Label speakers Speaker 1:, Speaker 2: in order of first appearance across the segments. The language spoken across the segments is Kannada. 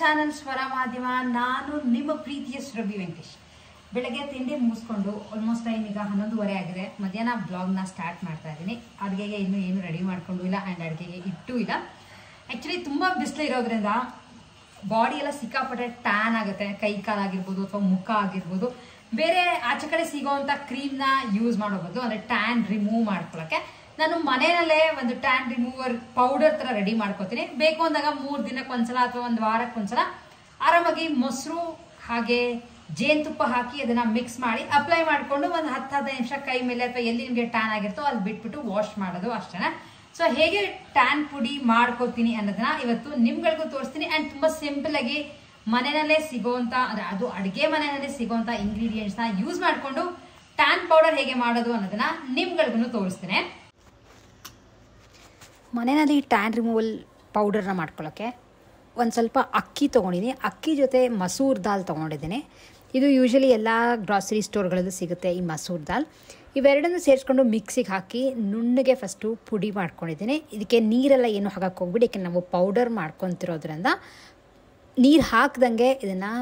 Speaker 1: ಚಾನಲ್ ಸ್ವರ ಮಾಧ್ಯಮ. ನಾನು ನಿಮ್ಮ ಪ್ರೀತಿಯ ಸುರಭಿ ವೆಂಕಟೇಶ್. ಬೆಳಗ್ಗೆ ತಿಂಡಿ ಮುಗಿಸ್ಕೊಂಡು ಆಲ್ಮೋಸ್ಟ್ ಟೈಮ್ ಈಗ 11:30 ಆಗಿದೆ. ಮಧ್ಯಾಹ್ನ ಬ್ಲಾಗ್ನ ಸ್ಟಾರ್ಟ್ ಮಾಡ್ತಾ ಇದ್ದೀನಿ. ಅಡುಗೆಗೆ ಇನ್ನೂ ಏನು ರೆಡಿ ಮಾಡ್ಕೊಂಡು ಇಲ್ಲ ಆ್ಯಂಡ್ ಅಡುಗೆಗೆ ಇಟ್ಟು ಇಲ್ಲ. ಆ್ಯಕ್ಚುಲಿ ತುಂಬ ಬಿಸಿಲು ಇರೋದ್ರಿಂದ ಬಾಡಿ ಎಲ್ಲ ಸಿಕ್ಕಾಪಟ್ಟೆ ಟ್ಯಾನ್ ಆಗುತ್ತೆ. ಕೈ ಕಾಲಾಗಿರ್ಬೋದು ಅಥವಾ ಮುಖ ಆಗಿರ್ಬೋದು. ಬೇರೆ ಆಚೆ ಕಡೆ ಸಿಗೋವಂಥ ಕ್ರೀಮ್ನ ಯೂಸ್ ಮಾಡೋದು ಅಂದರೆ ಟ್ಯಾನ್ ರಿಮೂವ್ ಮಾಡ್ಕೊಳ್ಳೋಕ್ಕೆ ನಾನು ಮನೆಯಲ್ಲೇ ಒಂದು ಟ್ಯಾನ್ ರಿಮೂವರ್ ಪೌಡರ್ ಥರ ರೆಡಿ ಮಾಡ್ಕೋತೀನಿ. ಬೇಕು ಅಂದಾಗ 3 ದಿನಕ್ಕೊಂದ್ಸಲ ಅಥವಾ 1 ವಾರಕ್ಕೊಂದ್ಸಲ ಆರಾಮಾಗಿ ಮೊಸರು ಹಾಗೆ ಜೇನುತುಪ್ಪ ಹಾಕಿ ಅದನ್ನ ಮಿಕ್ಸ್ ಮಾಡಿ ಅಪ್ಲೈ ಮಾಡಿಕೊಂಡು ಒಂದು 10-15 ನಿಮಿಷ ಕೈ ಮೇಲೆ ಅಥವಾ ಎಲ್ಲಿ ನಿಮಗೆ ಟ್ಯಾನ್ ಆಗಿರ್ತೋ ಅಲ್ಲಿ ಬಿಟ್ಬಿಟ್ಟು ವಾಶ್ ಮಾಡೋದು ಅಷ್ಟೇ. ಸೊ ಹೇಗೆ ಟ್ಯಾನ್ ಪುಡಿ ಮಾಡ್ಕೋತೀನಿ ಅನ್ನೋದನ್ನ ಇವತ್ತು ನಿಮ್ಗಳಿಗೂ ತೋರಿಸ್ತೀನಿ. ಆ್ಯಂಡ್ ತುಂಬ ಸಿಂಪಲ್ ಆಗಿ ಮನೆಯಲ್ಲೇ ಸಿಗೋವಂಥ ಅಂದರೆ ಅದು ಅಡುಗೆ ಮನೆಯಲ್ಲೇ ಸಿಗೋವಂಥ ಇಂಗ್ರೀಡಿಯೆಂಟ್ಸ್ನ ಯೂಸ್ ಮಾಡಿಕೊಂಡು ಟ್ಯಾನ್ ಪೌಡರ್ ಹೇಗೆ ಮಾಡೋದು ಅನ್ನೋದನ್ನ ನಿಮ್ಗಳಿಗೂ ತೋರಿಸ್ತೀನಿ. ಮನೆಯಲ್ಲಿ ಟ್ಯಾನ್ ರಿಮೂವಲ್ ಪೌಡರ್ನ ಮಾಡ್ಕೊಳ್ಳೋಕ್ಕೆ ಒಂದು ಸ್ವಲ್ಪ ಅಕ್ಕಿ ತೊಗೊಂಡಿದ್ದೀನಿ. ಅಕ್ಕಿ ಜೊತೆ ಮಸೂರ್ ದಾಲ್ ತೊಗೊಂಡಿದ್ದೀನಿ. ಇದು ಯೂಶಲಿ ಎಲ್ಲ ಗ್ರಾಸರಿ ಸ್ಟೋರ್ಗಳಲ್ಲೂ ಸಿಗುತ್ತೆ ಈ ಮಸೂರ್ ದಾಲ್. ಇವೆರಡನ್ನು ಸೇರಿಸ್ಕೊಂಡು ಮಿಕ್ಸಿಗೆ ಹಾಕಿ ನುಣ್ಣಗೆ ಫಸ್ಟು ಪುಡಿ ಮಾಡ್ಕೊಂಡಿದ್ದೀನಿ. ಇದಕ್ಕೆ ನೀರೆಲ್ಲ ಏನು ಹಾಕಕ್ಕೆ ಹೋಗ್ಬಿಡಿ, ಯಾಕೆ ನಾವು ಪೌಡರ್ ಮಾಡ್ಕೊತಿರೋದ್ರಿಂದ ನೀರು ಹಾಕ್ದಂಗೆ ಇದನ್ನು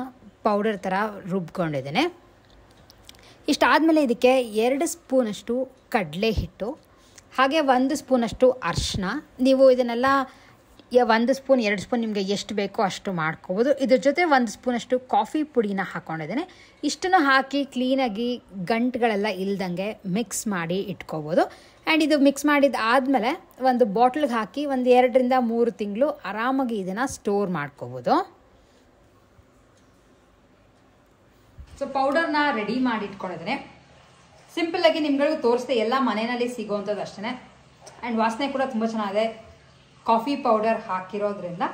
Speaker 1: ಪೌಡರ್ ಥರ ರುಬ್ಕೊಂಡಿದ್ದೀನಿ. ಇಷ್ಟಾದಮೇಲೆ ಇದಕ್ಕೆ 2 ಸ್ಪೂನಷ್ಟು ಕಡಲೆ ಹಿಟ್ಟು ಹಾಗೆ 1 ಸ್ಪೂನಷ್ಟು ಅರಿಶಿನ. ನೀವು ಇದನ್ನೆಲ್ಲ 1 ಸ್ಪೂನ್ 2 ಸ್ಪೂನ್ ನಿಮಗೆ ಎಷ್ಟು ಬೇಕೋ ಅಷ್ಟು ಮಾಡ್ಕೋಬೋದು. ಇದ್ರ ಜೊತೆ 1 ಸ್ಪೂನಷ್ಟು ಕಾಫಿ ಪುಡಿನ ಹಾಕ್ಕೊಂಡಿದ್ದೇನೆ. ಇಷ್ಟನ್ನು ಹಾಕಿ ಕ್ಲೀನಾಗಿ ಗಂಟುಗಳೆಲ್ಲ ಇಲ್ದಂಗೆ ಮಿಕ್ಸ್ ಮಾಡಿ ಇಟ್ಕೋಬೋದು. ಆ್ಯಂಡ್ ಇದು ಮಿಕ್ಸ್ ಮಾಡಿದ್ದಾದಮೇಲೆ ಒಂದು ಬಾಟ್ಲಿಗೆ ಹಾಕಿ ಒಂದು 2 ರಿಂದ 3 ತಿಂಗಳು ಆರಾಮಾಗಿ ಇದನ್ನು ಸ್ಟೋರ್ ಮಾಡ್ಕೋಬೋದು. ಸೊ ಪೌಡರ್ನ ರೆಡಿ ಮಾಡಿ ಇಟ್ಕೊಂಡಿದ್ದೇನೆ. ಸಿಂಪಲ್ಲಾಗಿ ನಿಮ್ಗಳಿಗೂ ತೋರಿಸ್ದೆ, ಎಲ್ಲ ಮನೆಯಲ್ಲಿ ಸಿಗೋವಂಥದ್ದು ಅಷ್ಟೇ. ಆ್ಯಂಡ್ ವಾಸನೆ ಕೂಡ ತುಂಬ ಚೆನ್ನಾಗಿದೆ. ಕಾಫಿ ಪೌಡರ್ ಹಾಕಿರೋದ್ರಿಂದ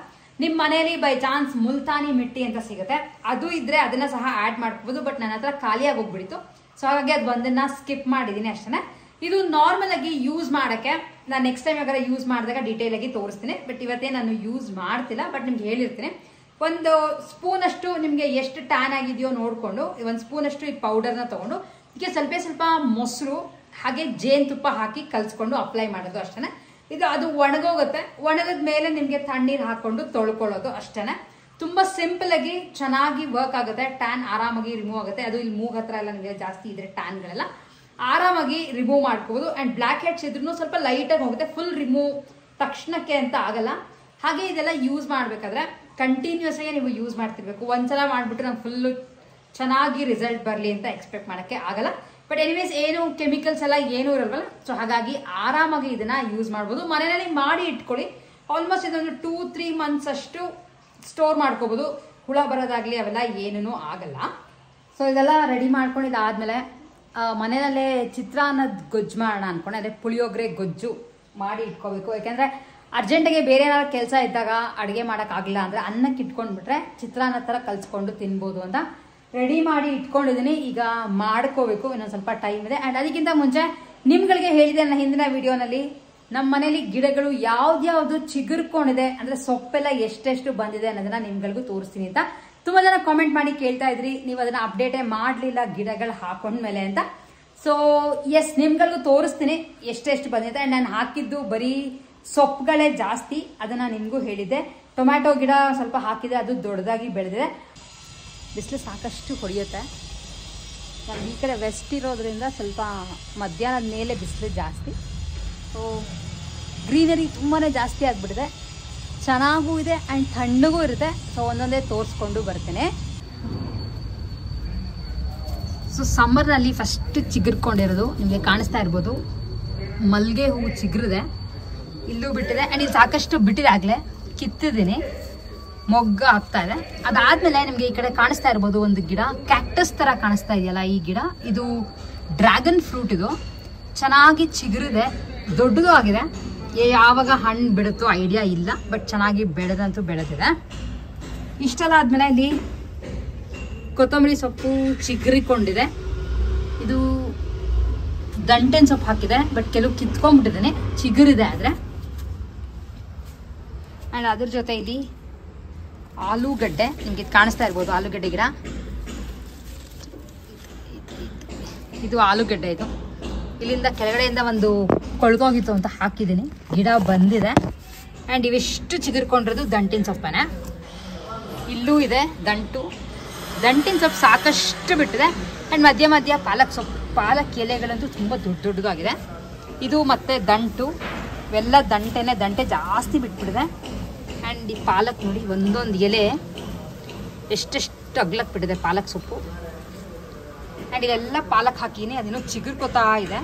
Speaker 1: ನಿಮ್ಮ ಮನೆಯಲ್ಲಿ ಬೈ ಚಾನ್ಸ್ ಮುಲ್ತಾನಿ ಮಿಟ್ಟಿ ಅಂತ ಸಿಗುತ್ತೆ, ಅದು ಇದ್ರೆ ಅದನ್ನ ಸಹ ಆ್ಯಡ್ ಮಾಡ್ಕೋಬೋದು. ಬಟ್ ನನ್ನ ಹತ್ರ ಖಾಲಿಯಾಗಿ ಹೋಗ್ಬಿಡಿತ್ತು, ಸೊ ಹಾಗಾಗಿ ಅದು ಒಂದನ್ನ ಸ್ಕಿಪ್ ಮಾಡಿದ್ದೀನಿ ಅಷ್ಟೇ. ಇದು ನಾರ್ಮಲ್ ಆಗಿ ಯೂಸ್ ಮಾಡೋಕ್ಕೆ ನಾನು ನೆಕ್ಸ್ಟ್ ಟೈಮ್ ಯಾವಾಗ ಯೂಸ್ ಮಾಡಿದಾಗ ಡೀಟೇಲ್ ಆಗಿ ತೋರಿಸ್ತೀನಿ. ಬಟ್ ಇವತ್ತೇ ನಾನು ಯೂಸ್ ಮಾಡ್ತಿಲ್ಲ, ಬಟ್ ನಿಮ್ಗೆ ಹೇಳಿರ್ತೀನಿ. 1 ಸ್ಪೂನಷ್ಟು ನಿಮಗೆ ಎಷ್ಟು ಟ್ಯಾನ್ ಆಗಿದೆಯೋ ನೋಡಿಕೊಂಡು 1 ಸ್ಪೂನಷ್ಟು ಈ ಪೌಡರ್ನ ತೊಗೊಂಡು ಇದಕ್ಕೆ ಸ್ವಲ್ಪ ಮೊಸರು ಹಾಗೆ ಜೇನುತುಪ್ಪ ಹಾಕಿ ಕಲಿಸ್ಕೊಂಡು ಅಪ್ಲೈ ಮಾಡೋದು ಅಷ್ಟೇ. ಇದು ಅದು ಒಣಗೋಗುತ್ತೆ. ಒಣಗದ ಮೇಲೆ ನಿಮಗೆ ತಣ್ಣೀರು ಹಾಕೊಂಡು ತೊಳ್ಕೊಳ್ಳೋದು ಅಷ್ಟೇ. ತುಂಬ ಸಿಂಪಲ್ ಆಗಿ ಚೆನ್ನಾಗಿ ವರ್ಕ್ ಆಗುತ್ತೆ. ಟ್ಯಾನ್ ಆರಾಮಾಗಿ ರಿಮೂವ್ ಆಗುತ್ತೆ. ಅದು ಇಲ್ಲಿ ಮೂಗ್ ಹತ್ರ ಎಲ್ಲ ನಿಮಗೆ ಜಾಸ್ತಿ ಇದ್ರೆ ಟ್ಯಾನ್ಗಳೆಲ್ಲ ಆರಾಮಾಗಿ ರಿಮೂವ್ ಮಾಡ್ಕೋಬೋದು. ಆ್ಯಂಡ್ ಬ್ಲ್ಯಾಕ್ ಹೆಡ್ಸ್ ಇದ್ರೂ ಸ್ವಲ್ಪ ಲೈಟಾಗಿ ಹೋಗುತ್ತೆ, ಫುಲ್ ರಿಮೂವ್ ತಕ್ಷಣಕ್ಕೆ ಅಂತ ಆಗಲ್ಲ. ಹಾಗೆ ಇದೆಲ್ಲ ಯೂಸ್ ಮಾಡಬೇಕಾದ್ರೆ ಕಂಟಿನ್ಯೂಸ್ ಆಗಿ ನೀವು ಯೂಸ್ ಮಾಡ್ತಿರ್ಬೇಕು. ಒಂದ್ಸಲ ಮಾಡಿಬಿಟ್ಟು ನಂಗೆ ಫುಲ್ಲು ಚೆನ್ನಾಗಿ ರಿಸಲ್ಟ್ ಬರಲಿ ಅಂತ ಎಕ್ಸ್ಪೆಕ್ಟ್ ಮಾಡೋಕ್ಕೆ ಆಗಲ್ಲ. ಬಟ್ ಎನಿವೇಸ್ ಏನು ಕೆಮಿಕಲ್ಸ್ ಎಲ್ಲ ಏನೂ ಇರಲ್ವಲ್ಲ, ಸೊ ಹಾಗಾಗಿ ಆರಾಮಾಗಿ ಇದನ್ನ ಯೂಸ್ ಮಾಡ್ಬೋದು. ಮನೆಯಲ್ಲಿ ಮಾಡಿ ಇಟ್ಕೊಳ್ಳಿ. ಆಲ್ಮೋಸ್ಟ್ ಇದೊಂದು 2-3 ಮಂತ್ಸ್ ಅಷ್ಟು ಸ್ಟೋರ್ ಮಾಡ್ಕೋಬೋದು. ಹುಳ ಬರೋದಾಗ್ಲಿ ಅವೆಲ್ಲ ಏನೂ ಆಗಲ್ಲ. ಸೊ ಇದೆಲ್ಲ ರೆಡಿ ಮಾಡ್ಕೊಂಡಿದ್ದಾದ್ಮೇಲೆ ಮನೆಯಲ್ಲೇ ಚಿತ್ರಾನ್ನದ ಗೊಜ್ಜು ಮಾಡೋಣ ಅನ್ಕೊಂಡೆ. ಅದೇ ಪುಳಿಯೋಗರೆ ಗೊಜ್ಜು ಮಾಡಿ ಇಟ್ಕೋಬೇಕು. ಯಾಕೆಂದರೆ ಅರ್ಜೆಂಟಿಗೆ ಬೇರೆ ಏನಾದ್ರು ಕೆಲಸ ಇದ್ದಾಗ ಅಡುಗೆ ಮಾಡೋಕ್ಕಾಗಲಿಲ್ಲ ಅಂದರೆ ಅನ್ನಕ್ಕೆ ಇಟ್ಕೊಂಡ್ಬಿಟ್ರೆ ಚಿತ್ರಾನ್ನ ಥರ ಕಲಿಸ್ಕೊಂಡು ತಿನ್ಬೋದು ಅಂತ ರೆಡಿ ಮಾಡಿ ಇಟ್ಕೊಂಡಿದ್ದೀನಿ. ಈಗ ಮಾಡ್ಕೋಬೇಕು, ಇನ್ನೊಂದು ಸ್ವಲ್ಪ ಟೈಮ್ ಇದೆ. ಆ್ಯಂಡ್ ಅದಕ್ಕಿಂತ ಮುಂಚೆ ನಿಮ್ಗಳಿಗೆ ಹೇಳಿದೆ ನನ್ನ ಹಿಂದಿನ ವಿಡಿಯೋನಲ್ಲಿ ನಮ್ಮ ಮನೇಲಿ ಗಿಡಗಳು ಯಾವ್ದ್ಯಾವ್ದು ಚಿಗುರ್ಕೊಂಡಿದೆ ಅಂದರೆ ಸೊಪ್ಪೆಲ್ಲ ಎಷ್ಟೆಷ್ಟು ಬಂದಿದೆ ಅನ್ನೋದನ್ನ ನಿಮ್ಗಳಿಗೂ ತೋರಿಸ್ತೀನಿ ಅಂತ ತುಂಬ ಜನ ಕಾಮೆಂಟ್ ಮಾಡಿ ಕೇಳ್ತಾ ಇದ್ರಿ. ನೀವು ಅದನ್ನ ಅಪ್ಡೇಟೇ ಮಾಡಲಿಲ್ಲ ಗಿಡಗಳು ಹಾಕೊಂಡ್ಮೇಲೆ ಅಂತ. ಸೊ ಎಸ್, ನಿಮ್ಗಳಿಗೂ ತೋರಿಸ್ತೀನಿ ಎಷ್ಟೆಷ್ಟು ಬಂದಿದೆ. ಆ್ಯಂಡ್ ನಾನು ಹಾಕಿದ್ದು ಬರೀ ಸೊಪ್ಪುಗಳೇ ಜಾಸ್ತಿ, ಅದನ್ನ ನಿಮಗೂ ಹೇಳಿದ್ದೆ. ಟೊಮ್ಯಾಟೊ ಗಿಡ ಸ್ವಲ್ಪ ಹಾಕಿದೆ, ಅದು ದೊಡ್ಡದಾಗಿ ಬೆಳೆದಿದೆ. ಬಿಸಿಲು ಸಾಕಷ್ಟು ಹೊಡೆಯುತ್ತೆ. ನಾನು ಈ ಕಡೆ ವೆಸ್ಟ್ ಇರೋದ್ರಿಂದ ಸ್ವಲ್ಪ ಮಧ್ಯಾಹ್ನದ ಮೇಲೆ ಬಿಸಿಲು ಜಾಸ್ತಿ. ಸೊ ಗ್ರೀನರಿ ತುಂಬಾ ಜಾಸ್ತಿ ಆಗಿಬಿಟ್ಟಿದೆ. ಚೆನ್ನಾಗೂ ಇದೆ ಆ್ಯಂಡ್ ತಣ್ಣಗೂ ಇರುತ್ತೆ. ಸೊ ಒಂದೊಂದೇ ತೋರಿಸ್ಕೊಂಡು ಬರ್ತೇನೆ. ಸೊ ಸಮ್ಮರ್ನಲ್ಲಿ ಫಸ್ಟ್ ಚಿಗುರ್ಕೊಂಡಿರೋದು ನಿಮಗೆ ಕಾಣಿಸ್ತಾ ಇರ್ಬೋದು. ಮಲ್ಲಿಗೆ ಹೂವು ಚಿಗುರಿದೆ, ಇಲ್ಲೂ ಬಿಟ್ಟಿದೆ. ಆ್ಯಂಡ್ ಇದು ಸಾಕಷ್ಟು ಬಿಟ್ಟಿದೆ, ಆಗಲೇ ಕಿತ್ತಿದ್ದೀನಿ, ಮೊಗ್ಗ ಆಗ್ತಾ ಇದೆ. ಅದಾದ್ಮೇಲೆ ನಿಮ್ಗೆ ಈ ಕಡೆ ಕಾಣಿಸ್ತಾ ಇರ್ಬೋದು ಒಂದು ಗಿಡ, ಕ್ಯಾಕ್ಟಸ್ ತರ ಕಾಣಿಸ್ತಾ ಇದೆಯಲ್ಲ ಈ ಗಿಡ, ಇದು ಡ್ರ್ಯಾಗನ್ ಫ್ರೂಟ್. ಇದು ಚೆನ್ನಾಗಿ ಚಿಗುರಿದೆ, ದೊಡ್ಡದು ಆಗಿದೆ. ಯಾವಾಗ ಹಣ್ಣು ಬಿಡುತ್ತೋ ಐಡಿಯಾ ಇಲ್ಲ, ಬಟ್ ಚೆನ್ನಾಗಿ ಬೆಳೆದಂತೂ ಬೆಳೆದಿದೆ. ಇಷ್ಟೆಲ್ಲ ಆದ್ಮೇಲೆ ಇಲ್ಲಿ ಕೊತ್ತಂಬರಿ ಸೊಪ್ಪು ಚಿಗುರಿಕೊಂಡಿದೆ. ಇದು ದಂಟೆನ ಸೊಪ್ಪು ಹಾಕಿದೆ, ಬಟ್ ಕೆಲವು ಕಿತ್ಕೊಂಡ್ಬಿಟ್ಟಿದ್ದೇನೆ, ಚಿಗುರಿದೆ ಆದರೆ. ಆ್ಯಂಡ್ ಅದ್ರ ಜೊತೆ ಇಲ್ಲಿ ಆಲೂಗಡ್ಡೆ, ನಿಮಗೆ ಕಾಣಿಸ್ತಾ ಇರ್ಬೋದು ಆಲೂಗಡ್ಡೆ ಗಿಡ. ಇದು ಆಲೂಗಡ್ಡೆ. ಇದು ಇಲ್ಲಿಂದ ಕೆಳಗಡೆಯಿಂದ ಒಂದು ಕೊಳ್ತೋಗಿತ್ತು ಅಂತ ಹಾಕಿದ್ದೀನಿ, ಗಿಡ ಬಂದಿದೆ. ಆ್ಯಂಡ್ ಇವೆಷ್ಟು ಚಿಗುರ್ಕೊಂಡಿರೋದು ದಂಟಿನ ಸೊಪ್ಪನೆ. ಇಲ್ಲೂ ಇದೆ ದಂಟು, ದಂಟಿನ ಸೊಪ್ಪು ಸಾಕಷ್ಟು ಬಿಟ್ಟಿದೆ. ಆ್ಯಂಡ್ ಮಧ್ಯ ಮಧ್ಯ ಪಾಲಕ್ ಎಲೆಗಳಂತೂ ತುಂಬ ದೊಡ್ಡದಾಗಿದೆ. ಇದು ಮತ್ತೆ ದಂಟು, ಇವೆಲ್ಲ ದಂಟೆ ಜಾಸ್ತಿ ಬಿಟ್ಬಿಟ್ಟಿದೆ. ಆ್ಯಂಡ್ ಈ ಪಾಲಕ್ ನೋಡಿ, ಒಂದೊಂದು ಎಲೆ ಎಷ್ಟೆಷ್ಟು ಅಗ್ಲಕ್ಕೆ ಬಿಟ್ಟಿದೆ ಪಾಲಕ್ ಸೊಪ್ಪು. ಆ್ಯಂಡ್ ಇದೆಲ್ಲ ಪಾಲಕ್ ಹಾಕಿನಿ, ಅದೇನೋ ಚಿಗುರ್ಕೋತಾ ಇದೆ.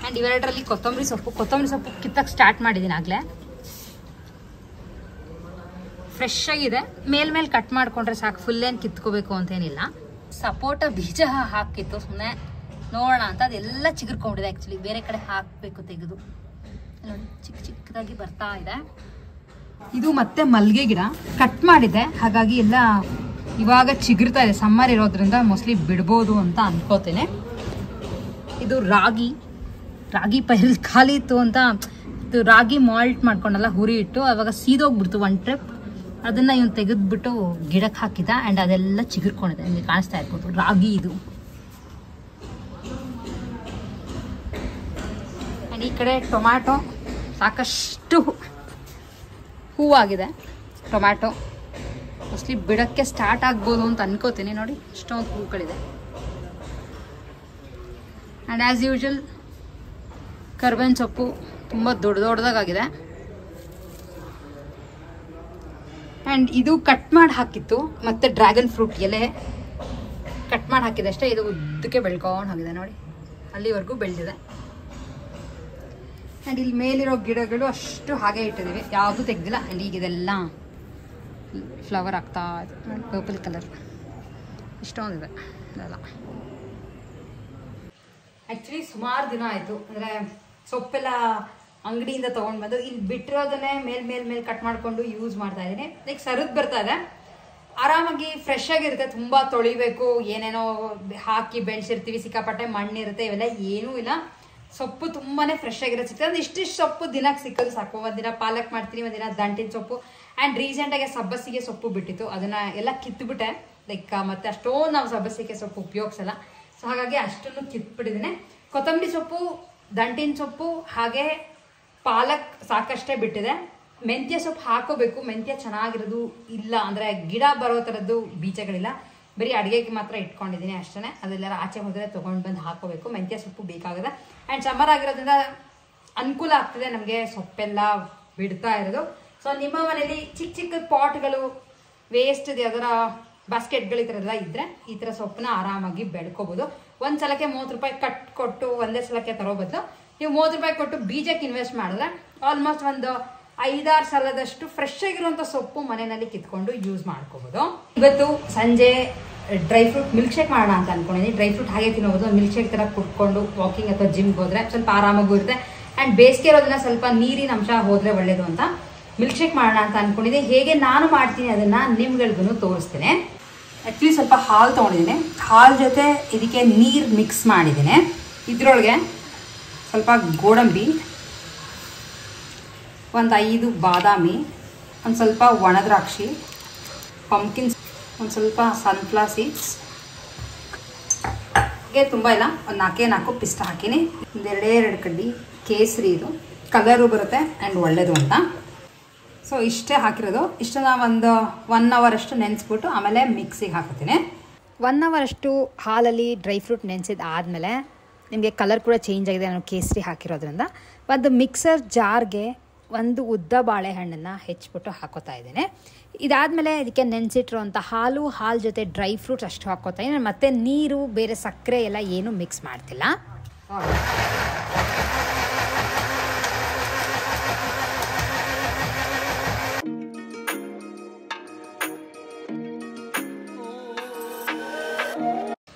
Speaker 1: ಆ್ಯಂಡ್ ಇವೆರಡರಲ್ಲಿ ಕೊತ್ತಂಬರಿ ಸೊಪ್ಪು ಕಿತ್ತಕ್ಕೆ ಸ್ಟಾರ್ಟ್ ಮಾಡಿದ್ದೀನಿ ಆಗಲೇ. ಫ್ರೆಶ್ ಆಗಿದೆ, ಮೇಲ್ಮೇಲೆ ಕಟ್ ಮಾಡ್ಕೊಂಡ್ರೆ ಸಾಕು, ಫುಲ್ ಏನು ಕಿತ್ಕೋಬೇಕು ಅಂತೇನಿಲ್ಲ. ಸಪೋಟ ಬೀಜ ಹಾಕಿತ್ತು ಸುಮ್ಮನೆ ನೋಡೋಣ ಅಂತ, ಅದೆಲ್ಲ ಚಿಗುರ್ಕೊಂಡಿದೆ. ಆ್ಯಕ್ಚುಲಿ ಬೇರೆ ಕಡೆ ಹಾಕಬೇಕು ತೆಗೆದು, ನೋಡಿ ಚಿಕ್ಕದಾಗಿ ಬರ್ತಾ ಇದೆ. ಇದು ಮತ್ತೆ ಮಲ್ಲಿಗೆ ಗಿಡ ಕಟ್ ಮಾಡಿದೆ, ಹಾಗಾಗಿ ಎಲ್ಲ ಇವಾಗ ಚಿಗುರ್ತಾ ಇದೆ. ಸಮ್ಮರ್ ಇರೋದ್ರಿಂದ ಮೋಸ್ಟ್ಲಿ ಬಿಡ್ಬೋದು ಅಂತ ಅನ್ಕೋತೇನೆ. ಇದು ರಾಗಿ ಪೈರಲ್ಲಿ ಖಾಲಿ ಇತ್ತು ಅಂತ ರಾಗಿ ಮಾಲ್ಟ್ ಮಾಡ್ಕೊಂಡಲ್ಲ ಹುರಿ ಇಟ್ಟು, ಅವಾಗ ಸೀದೋಗ್ಬಿಡ್ತು ಒನ್ ಟ್ರಿಪ್. ಅದನ್ನು ಇವನು ತೆಗೆದ್ಬಿಟ್ಟು ಗಿಡಕ್ಕೆ ಹಾಕಿದ. ಆ್ಯಂಡ್ ಅದೆಲ್ಲ ಚಿಗುರ್ಕೊಂಡಿದೆ, ನಿಮಗೆ ಕಾಣಿಸ್ತಾ ಇರ್ಬೋದು ರಾಗಿ ಇದು. ಆ್ಯಂಡ್ ಈ ಕಡೆ ಟೊಮ್ಯಾಟೊ ಸಾಕಷ್ಟು ಹೂವಾಗಿದೆ. ಟೊಮ್ಯಾಟೊ ಮೋಸ್ಟ್ಲಿ ಬಿಡೋಕ್ಕೆ ಸ್ಟಾರ್ಟ್ ಆಗ್ಬೋದು ಅಂತ ಅನ್ಕೋತೀನಿ. ನೋಡಿ ಇಷ್ಟೊಂದು ಹೂಗಳಿದೆ. ಆ್ಯಂಡ್ ಆ್ಯಸ್ ಯೂಶುವಲ್ ಕರ್ಬೇವಿನ ಸೊಪ್ಪು ತುಂಬ ದೊಡ್ಡದಾಗಿದೆ. ಆ್ಯಂಡ್ ಇದು ಕಟ್ ಮಾಡಿ ಹಾಕಿತ್ತು, ಮತ್ತು ಡ್ರ್ಯಾಗನ್ ಫ್ರೂಟ್ ಎಲೆ ಕಟ್ ಮಾಡಿ ಹಾಕಿದೆ ಅಷ್ಟೇ. ಇದು ಉದ್ದಕ್ಕೆ ಬೆಳ್ಕೊಂಡು ಹೋಗಿದೆ ನೋಡಿ, ಅಲ್ಲಿವರೆಗೂ ಬೆಳೆದಿದೆ. ಆ್ಯಂಡ್ ಇಲ್ಲಿ ಮೇಲಿರೋ ಗಿಡಗಳು ಅಷ್ಟು ಹಾಗೆ ಇಟ್ಟಿದ್ದೀವಿ, ಯಾವುದೂ ತೆಗ್ದಿಲ್ಲ. ಆ್ಯಂಡ್ ಈಗ ಇದೆಲ್ಲ ಫ್ಲವರ್ ಆಗ್ತಾ ಇದೆ, ಪರ್ಪಲ್ ಕಲರ್ ಇಷ್ಟೊಂದಿದೆ ಇದೆಲ್ಲ. ಆ್ಯಕ್ಚುಲಿ ಸುಮಾರು ದಿನ ಆಯಿತು, ಅಂದರೆ ಸೊಪ್ಪೆಲ್ಲ ಅಂಗಡಿಯಿಂದ ತೊಗೊಂಡು ಬಂದು ಇಲ್ಲಿ ಬಿಟ್ಟಿರೋದನ್ನೇ ಮೇಲ್ ಕಟ್ ಮಾಡಿಕೊಂಡು ಯೂಸ್ ಮಾಡ್ತಾ ಇದ್ದೀನಿ. ಲೈಕ್ ಸರಿದು ಬರ್ತಾ ಇದೆ, ಆರಾಮಾಗಿ ಫ್ರೆಶ್ ಆಗಿರುತ್ತೆ. ತುಂಬ ತೊಳಿಬೇಕು, ಏನೇನೋ ಹಾಕಿ ಬೆಳೆಸಿರ್ತೀವಿ, ಸಿಕ್ಕಾಪಟ್ಟೆ ಮಣ್ಣಿರುತ್ತೆ, ಇವೆಲ್ಲ ಏನೂ ಇಲ್ಲ. ಸೊಪ್ಪು ತುಂಬಾ ಫ್ರೆಶ್ ಆಗಿರೋ ಸಿಗ್ತದೆ. ಅಂದ್ರೆ ಇಷ್ಟಿಷ್ಟು ಸೊಪ್ಪು ದಿನಕ್ಕೆ ಸಿಕ್ಕೋದು ಸಾಕು. ಒಂದಿನ ಪಾಲಕ್ ಮಾಡ್ತೀನಿ, ಒಂದಿನ ದಂಟಿನ ಸೊಪ್ಪು. ಆ್ಯಂಡ್ ರೀಸೆಂಟಾಗಿ ಸಬ್ಬಸಿಗೆ ಸೊಪ್ಪು ಬಿಟ್ಟಿತ್ತು, ಅದನ್ನು ಎಲ್ಲ ಕಿತ್ತುಬಿಟ್ಟೆ. ಲೈಕ್ ಮತ್ತೆ ಅಷ್ಟೊಂದು ನಾವು ಸಬ್ಬಸಿಗೆ ಸೊಪ್ಪು ಉಪಯೋಗಿಸಲ್ಲ, ಸೊ ಹಾಗಾಗಿ ಅಷ್ಟನ್ನು ಕಿತ್ಬಿಟ್ಟಿದ್ದೀನಿ. ಕೊತ್ತಂಬರಿ ಸೊಪ್ಪು, ದಂಟಿನ ಸೊಪ್ಪು, ಹಾಗೆ ಪಾಲಕ್ ಸಾಕಷ್ಟೇ ಬಿಟ್ಟಿದೆ. ಮೆಂತ್ಯ ಸೊಪ್ಪು ಹಾಕೋಬೇಕು, ಮೆಂತ್ಯ ಚೆನ್ನಾಗಿರೋದು ಇಲ್ಲ, ಅಂದರೆ ಗಿಡ ಬರೋ ಥರದ್ದು ಬೀಜಗಳಿಲ್ಲ, ಬರೀ ಅಡುಗೆಗೆ ಮಾತ್ರ ಇಟ್ಕೊಂಡಿದ್ದೀನಿ ಅಷ್ಟೇ. ಅದೆಲ್ಲರ ಆಚೆ ಹೋದರೆ ತೊಗೊಂಡು ಬಂದು ಹಾಕೋಬೇಕು. ಮೆಂತ್ಯ ಸೊಪ್ಪು ಬೇಕಾಗಿದೆ. ಆ್ಯಂಡ್ ಸಮ್ಮರ್ ಆಗಿರೋದ್ರಿಂದ ಅನುಕೂಲ ಆಗ್ತಿದೆ ನಮಗೆ ಸೊಪ್ಪೆಲ್ಲ ಬಿಡ್ತಾ ಇರೋದು. ಸೊ ನಿಮ್ಮ ಮನೇಲಿ ಚಿಕ್ಕ ಪಾಟ್ಗಳು ವೇಸ್ಟ್ ಇದೆ, ಅದರ ಬಾಸ್ಕೆಟ್ಗಳು ಈ ಥರ ಎಲ್ಲ ಇದ್ದರೆ ಈ ಥರ ಸೊಪ್ಪನ್ನ ಆರಾಮಾಗಿ ಬೆಳ್ಕೋಬೋದು. ಒಂದು ಸಲಕ್ಕೆ 30 ರೂಪಾಯಿ ಕಟ್ ಕೊಟ್ಟು ಒಂದೇ ಸಲಕ್ಕೆ ತರೋ ಬದಲು ನೀವು 30 ರೂಪಾಯಿ ಕೊಟ್ಟು ಬೀಜಕ್ಕೆ ಇನ್ವೆಸ್ಟ್ ಮಾಡಿದ್ರೆ ಆಲ್ಮೋಸ್ಟ್ ಒಂದು 5-6 ಸಲದಷ್ಟು ಫ್ರೆಶ್ ಆಗಿರುವಂಥ ಸೊಪ್ಪು ಮನೆಯಲ್ಲಿ ಕಿತ್ಕೊಂಡು ಯೂಸ್ ಮಾಡ್ಕೋಬೋದು. ಇವತ್ತು ಸಂಜೆ ಡ್ರೈ ಫ್ರೂಟ್ ಮಿಲ್ಕ್ ಶೇಕ್ ಮಾಡೋಣ ಅಂತ ಅನ್ಕೊಂಡಿದ್ದೀನಿ. ಡ್ರೈ ಫ್ರೂಟ್ ಹಾಗೆ ತಿನ್ನೋದು, ಮಿಲ್ಕ್ ಶೇಕ್ ಥರ ಕುಟ್ಕೊಂಡು ವಾಕಿಂಗ್ ಅಥವಾ ಜಿಮ್ಗೆ ಹೋದರೆ ಸ್ವಲ್ಪ ಆರಾಮಾಗೂ ಇರುತ್ತೆ. ಆ್ಯಂಡ್ ಬೇಸಿಗೆ ಇರೋದನ್ನ ಸ್ವಲ್ಪ ನೀರಿನ ಅಂಶ ಹೋದರೆ ಒಳ್ಳೇದು ಅಂತ ಮಿಲ್ಕ್ ಶೇಕ್ ಮಾಡೋಣ ಅಂತ ಅನ್ಕೊಂಡಿದ್ದೀನಿ. ಹೇಗೆ ನಾನು ಮಾಡ್ತೀನಿ ಅದನ್ನು ನಿಮ್ಗಳಿಗೂ ತೋರಿಸ್ತೇನೆ. ಆ್ಯಕ್ಚುಲಿ ಸ್ವಲ್ಪ ಹಾಲು ತೊಗೊಂಡಿದ್ದೀನಿ, ಹಾಲು ಜೊತೆ ಇದಕ್ಕೆ ನೀರು ಮಿಕ್ಸ್ ಮಾಡಿದ್ದೀನಿ. ಇದರೊಳಗೆ ಸ್ವಲ್ಪ ಗೋಡಂಬಿ, ಒಂದು 5 ಬಾದಾಮಿ, ಒಂದು ಸ್ವಲ್ಪ ಒಣ ದ್ರಾಕ್ಷಿ, ಪಂಪ್ಕಿನ್, ಒಂದು ಸ್ವಲ್ಪ ಸನ್ಫ್ಲವರ್ ಸೀಡ್ಸ್, ಹಾಗೆ ತುಂಬ ಇಲ್ಲ, ಒಂದು 4 ಪಿಸ್ತ ಹಾಕೀನಿ. ಒಂದು 2 ಕಡ್ಡಿ ಕೇಸರಿ, ಇದು ಕಲರು ಬರುತ್ತೆ ಆ್ಯಂಡ್ ಒಳ್ಳೆಯದು ಅಂತ. ಸೊ ಇಷ್ಟೇ ಹಾಕಿರೋದು. ಇಷ್ಟನ್ನ ಒಂದು 1 ಅವರ್ ಅಷ್ಟು ನೆನೆಸ್ಬಿಟ್ಟು ಆಮೇಲೆ ಮಿಕ್ಸಿಗೆ ಹಾಕೋತೀನಿ. 1 ಅವರ್ ಅಷ್ಟು ಹಾಲಲ್ಲಿ ಡ್ರೈ ಫ್ರೂಟ್ ನೆನೆಸಿದಾದಮೇಲೆ ನಿಮಗೆ ಕಲರ್ ಕೂಡ ಚೇಂಜ್ ಆಗಿದೆ, ನಾನು ಕೇಸರಿ ಹಾಕಿರೋದ್ರಿಂದ. ಒಂದು ಮಿಕ್ಸರ್ ಜಾರ್ಗೆ ಒಂದು ಉದ್ದ ಬಾಳೆಹಣ್ಣನ್ನು ಹೆಚ್ಚಿಬಿಟ್ಟು ಹಾಕೋತಾ ಇದ್ದೇನೆ. ಇದಾದಮೇಲೆ ಇದಕ್ಕೆ ನೆನೆಸಿಟ್ಟಿರುವಂಥ ಹಾಲು ಜೊತೆ ಡ್ರೈ ಫ್ರೂಟ್ಸ್ ಅಷ್ಟು ಹಾಕೋತಾ ಇದ್ದೀನಿ. ಮತ್ತು ನೀರು, ಬೇರೆ ಸಕ್ಕರೆ ಎಲ್ಲ ಏನೂ ಮಿಕ್ಸ್ ಮಾಡ್ತಿಲ್ಲ.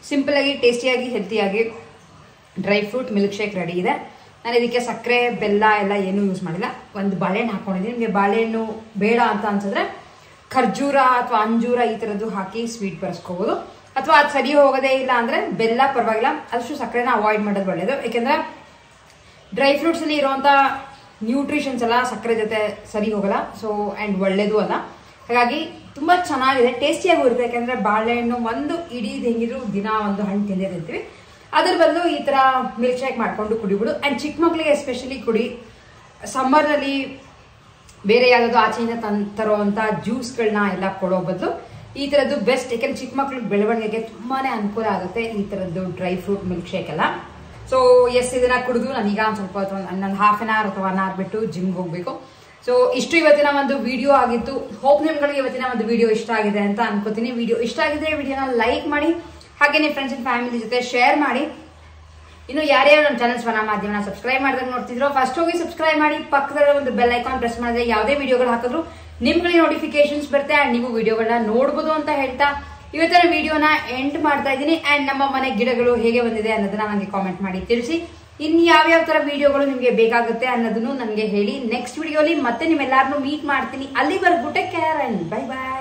Speaker 1: ಸಿಂಪಲಾಗಿ, ಟೇಸ್ಟಿಯಾಗಿ, ಹೆಲ್ತಿಯಾಗಿ dry fruit milk shake ready ಇದೆ. ನಾನು ಇದಕ್ಕೆ ಸಕ್ಕರೆ, ಬೆಲ್ಲ ಎಲ್ಲ ಏನೂ ಯೂಸ್ ಮಾಡಿಲ್ಲ. ಒಂದು ಬಾಳೆಹಣ್ಣು ಹಾಕ್ಕೊಂಡಿದ್ದೀನಿ. ನಿಮಗೆ ಬಾಳೆಹಣ್ಣು ಬೇಡ ಅಂತ ಅನ್ಸಿದ್ರೆ ಖರ್ಜೂರ ಅಥವಾ ಅಂಜೂರ ಈ ಥರದ್ದು ಹಾಕಿ ಸ್ವೀಟ್ ಬರೆಸ್ಕೋಬೋದು. ಅಥವಾ ಅದು ಸರಿ ಹೋಗೋದೇ ಇಲ್ಲ ಅಂದರೆ ಬೆಲ್ಲ ಪರವಾಗಿಲ್ಲ, ಅಷ್ಟು ಸಕ್ಕರೆನ ಅವಾಯ್ಡ್ ಮಾಡೋದು ಒಳ್ಳೆಯದು. ಏಕೆಂದರೆ ಡ್ರೈ ಫ್ರೂಟ್ಸಲ್ಲಿ ಇರೋವಂಥ ನ್ಯೂಟ್ರಿಷನ್ಸ್ ಎಲ್ಲ ಸಕ್ಕರೆ ಜೊತೆ ಸರಿ ಹೋಗಲ್ಲ, ಸೊ ಆ್ಯಂಡ್ ಒಳ್ಳೆಯದು ಅಲ್ಲ. ಹಾಗಾಗಿ ತುಂಬ ಚೆನ್ನಾಗಿದೆ, ಟೇಸ್ಟಿಯಾಗೂ ಇರುತ್ತೆ. ಯಾಕೆಂದರೆ ಬಾಳೆಹಣ್ಣು ಒಂದು ಇಡೀ ಹೆಂಗಿದ್ರು ದಿನ ಒಂದು ಹಣ್ಣು ತಿಂದೇ ತಿಂತೀವಿ, ಅದ್ರ ಬದಲು ಈ ಥರ ಮಿಲ್ಕ್ ಶೇಕ್ ಮಾಡಿಕೊಂಡು ಕುಡಿಬಿಡು. ಆ್ಯಂಡ್ ಚಿಕ್ಕ ಮಕ್ಕಳಿಗೆ ಎಸ್ಪೆಷಲಿ ಕುಡಿ. ಸಮ್ಮರ್ನಲ್ಲಿ ಬೇರೆ ಯಾವುದಾದ್ರು ಆಚೆಯಿಂದ ತರುವಂತ ಜ್ಯೂಸ್ಗಳನ್ನ ಎಲ್ಲ ಕೊಡೋ ಬದಲು ಈ ತರದ್ದು ಬೆಸ್ಟ್. ಯಾಕಂದ್ರೆ ಚಿಕ್ಕ ಮಕ್ಳಿಗೆ ಬೆಳವಣಿಗೆಗೆ ತುಂಬಾನೇ ಅನುಕೂಲ ಆಗುತ್ತೆ ಈ ತರದ್ದು ಡ್ರೈ ಫ್ರೂಟ್ ಮಿಲ್ಕ್ ಶೇಕ್ ಎಲ್ಲ. ಸೊ ಎಸ್, ಇದನ್ನ ಕುಡಿದು ನಾನೀಗ ಒಂದು ಸ್ವಲ್ಪ ಇನ್ನೊಂದು ಹಾಫ್ ಅನ್ ಅವರ್ ಅಥವಾ 1 ಅವರ್ ಬಿಟ್ಟು ಜಿಮ್ಗೆ ಹೋಗ್ಬೇಕು. ಸೊ ಇಷ್ಟು ಇವತ್ತಿನ ಒಂದು ವಿಡಿಯೋ ಆಗಿತ್ತು. ಹೋಪ್ ನಿಮ್ಗಳಿಗೆ ಇವತ್ತಿನ ಒಂದು ವಿಡಿಯೋ ಇಷ್ಟ ಆಗಿದೆ ಅಂತ ಅನ್ಕೋತೀನಿ. ವಿಡಿಯೋ ಇಷ್ಟ ಆಗಿದ್ರೆ ವಿಡಿಯೋನ ಲೈಕ್ ಮಾಡಿ, ಹಾಗೆ ನಿಮ್ಮ ಫ್ರೆಂಡ್ಸ್ ಅಂಡ್ ಫ್ಯಾಮಿಲಿ ಜೊತೆ ಶೇರ್ ಮಾಡಿ. ಇನ್ನು ಯಾರ್ಯಾರು ನಮ್ಮ ಚಾನಲ್ ಸ್ವರ್ಣ ಮಾಧ್ಯಮನ ಸಬ್ಸ್ಕ್ರೈಬ್ ಮಾಡಿದಾಗ ನೋಡ್ತಿದ್ರು ಫಸ್ಟ್ ಹೋಗಿ ಸಬ್ಸ್ಕ್ರೈಬ್ ಮಾಡಿ, ಪಕ್ಕದಲ್ಲಿ ಒಂದು ಬೆಲ್ ಐಕಾನ್ ಪ್ರೆಸ್ ಮಾಡಿದ್ರೆ ಯಾವುದೇ ವಿಡಿಯೋಗಳು ಹಾಕಿದ್ರು ನಿಮ್ಗಳಿಗೆ ನೋಟಿಫಿಕೇಶನ್ಸ್ ಬರುತ್ತೆ ಅಂಡ್ ನೀವು ವಿಡಿಯೋಗಳನ್ನ ನೋಡ್ಬೋದು ಅಂತ ಹೇಳ್ತಾ ಇವತ್ತಿನ ವಿಡಿಯೋನ ಎಂಡ್ ಮಾಡ್ತಾ ಇದ್ದೀನಿ. ಅಂಡ್ ನಮ್ಮ ಮನೆ ಗಿಡಗಳು ಹೇಗೆ ಬಂದಿದೆ ಅನ್ನೋದನ್ನ ನನಗೆ ಕಾಮೆಂಟ್ ಮಾಡಿ ತಿಳಿಸಿ. ಇನ್ ಯಾವ್ಯಾವ ತರ ವಿಡಿಯೋಗಳು ನಿಮ್ಗೆ ಬೇಕಾಗುತ್ತೆ ಅನ್ನೋದನ್ನು ನನಗೆ ಹೇಳಿ. ನೆಕ್ಸ್ಟ್ ವಿಡಿಯೋಲಿ ಮತ್ತೆ ನಿಮ್ಮೆಲ್ಲರನ್ನೂ ಮೀಟ್ ಮಾಡ್ತೀನಿ. ಅಲ್ಲಿವರೆಗೂ take care and bye bye.